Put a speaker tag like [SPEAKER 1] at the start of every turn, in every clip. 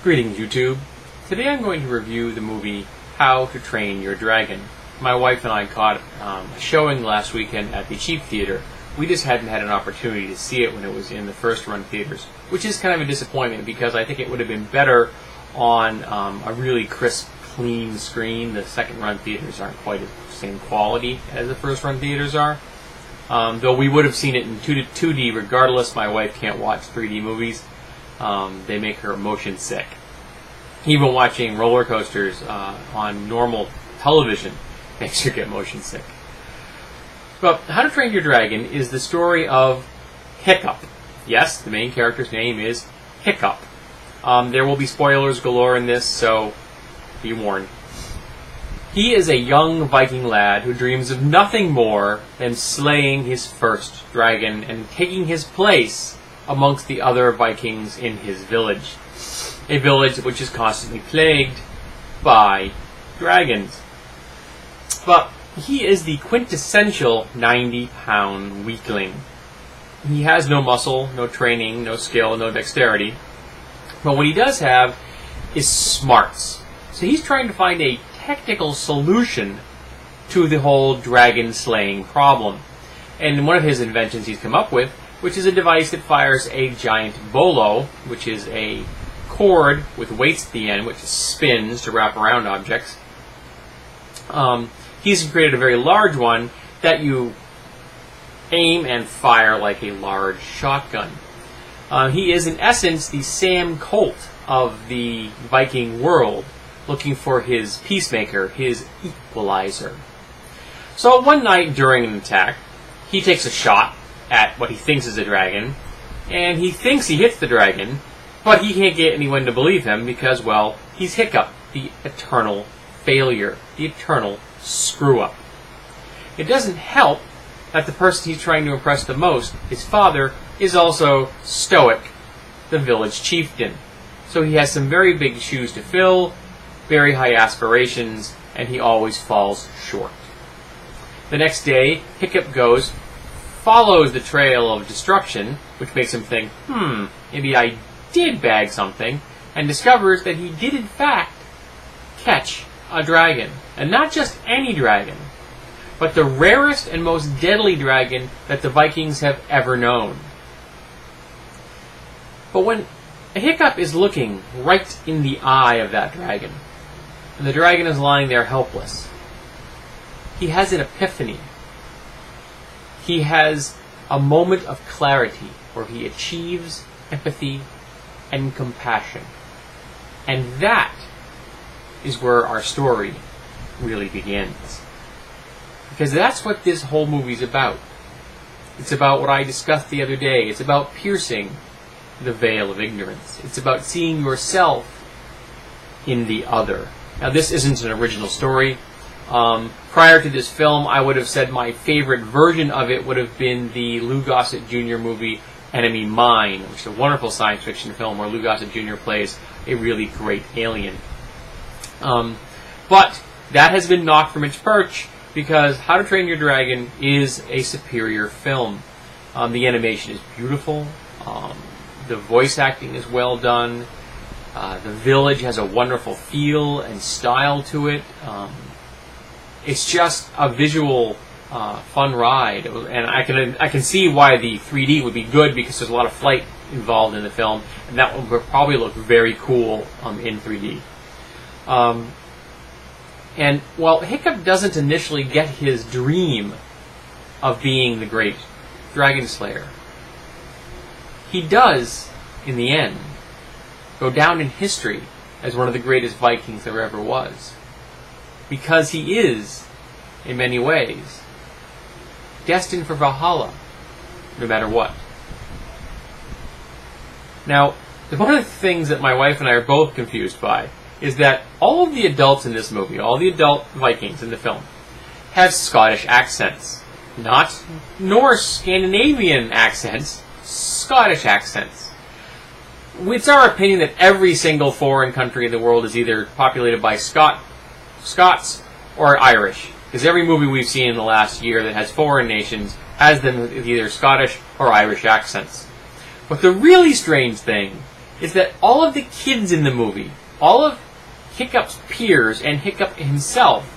[SPEAKER 1] Greetings, YouTube. Today I'm going to review the movie How to Train Your Dragon. My wife and I caught a showing last weekend at the cheap theater. We just hadn't had an opportunity to see it when it was in the first run theaters, which is kind of a disappointment because I think it would have been better on a really crisp, clean screen. The second run theaters aren't quite the same quality as the first run theaters are. Though we would have seen it in 2D regardless. My wife can't watch 3D movies. They make her motion sick. Even watching roller coasters on normal television makes her get motion sick. But How to Train Your Dragon is the story of Hiccup. Yes, the main character's name is Hiccup. There will be spoilers galore in this, so be warned. He is a young Viking lad who dreams of nothing more than slaying his first dragon and taking his place amongst the other Vikings in his village. A village which is constantly plagued by dragons. But he is the quintessential 90-pound weakling. He has no muscle, no training, no skill, no dexterity. But what he does have is smarts. So he's trying to find a technical solution to the whole dragon slaying problem. And one of his inventions he's come up with, which is a device that fires a giant bolo, which is a cord with weights at the end, which spins to wrap around objects. He's created a very large one that you aim and fire like a large shotgun. He is in essence the Sam Colt of the Viking world, looking for his peacemaker, his equalizer. So one night during an attack, he takes a shot at what he thinks is a dragon, and he thinks he hits the dragon, but he can't get anyone to believe him because, well, he's Hiccup, the eternal failure, the eternal screw-up. It doesn't help that the person he's trying to impress the most, his father, is also Stoic, the village chieftain. So he has some very big shoes to fill, very high aspirations, and he always falls short. The next day, Hiccup follows the trail of destruction, which makes him think, maybe I did bag something, and discovers that he did in fact catch a dragon. And not just any dragon, but the rarest and most deadly dragon that the Vikings have ever known. But when Hiccup is looking right in the eye of that dragon, and the dragon is lying there helpless, he has an epiphany. He has a moment of clarity where he achieves empathy and compassion. And that is where our story really begins. Because that's what this whole movie's about. It's about what I discussed the other day. It's about piercing the veil of ignorance. It's about seeing yourself in the other. Now, this isn't an original story. Prior to this film, I would have said my favorite version of it would have been the Lou Gossett Jr. movie Enemy Mine, which is a wonderful science fiction film where Lou Gossett Jr. plays a really great alien. But that has been knocked from its perch because How to Train Your Dragon is a superior film. The animation is beautiful. The voice acting is well done. The village has a wonderful feel and style to it. It's just a visual, fun ride, and I can see why the 3D would be good because there's a lot of flight involved in the film, and that would probably look very cool in 3D. And while Hiccup doesn't initially get his dream of being the great dragon slayer, he does, in the end, go down in history as one of the greatest Vikings there ever was. Because he is, in many ways, destined for Valhalla, no matter what. Now, one of the things that my wife and I are both confused by is that all of the adults in this movie, all the adult Vikings in the film, have Scottish accents. Not Norse, Scandinavian accents, Scottish accents. It's our opinion that every single foreign country in the world is either populated by Scots or Irish. Because every movie we've seen in the last year that has foreign nations has them with either Scottish or Irish accents. But the really strange thing is that all of the kids in the movie, all of Hiccup's peers and Hiccup himself,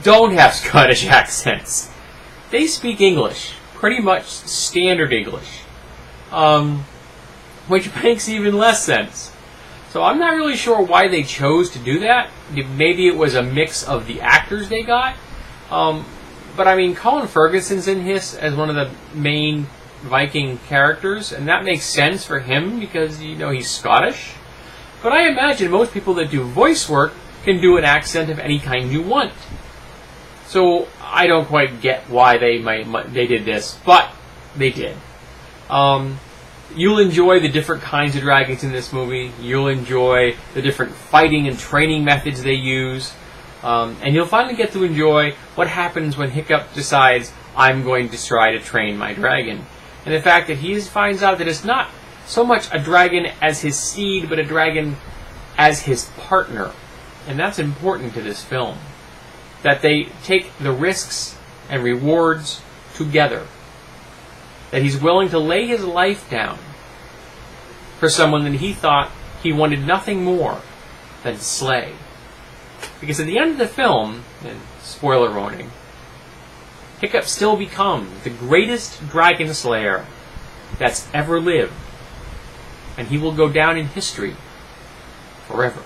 [SPEAKER 1] don't have Scottish accents. They speak English, pretty much standard English, which makes even less sense. So I'm not really sure why they chose to do that. Maybe it was a mix of the actors they got. But I mean, Colin Ferguson's in this as one of the main Viking characters, and that makes sense for him because, you know, he's Scottish. But I imagine most people that do voice work can do an accent of any kind you want. So I don't quite get why they did this, but they did. You'll enjoy the different kinds of dragons in this movie. You'll enjoy the different fighting and training methods they use. And you'll finally get to enjoy what happens when Hiccup decides, I'm going to try to train my dragon. And the fact that he finds out that it's not so much a dragon as his seed, but a dragon as his partner. And that's important to this film. That they take the risks and rewards together. That he's willing to lay his life down for someone that he thought he wanted nothing more than to slay. Because at the end of the film, and spoiler warning, Hiccup still becomes the greatest dragon slayer that's ever lived. And he will go down in history forever.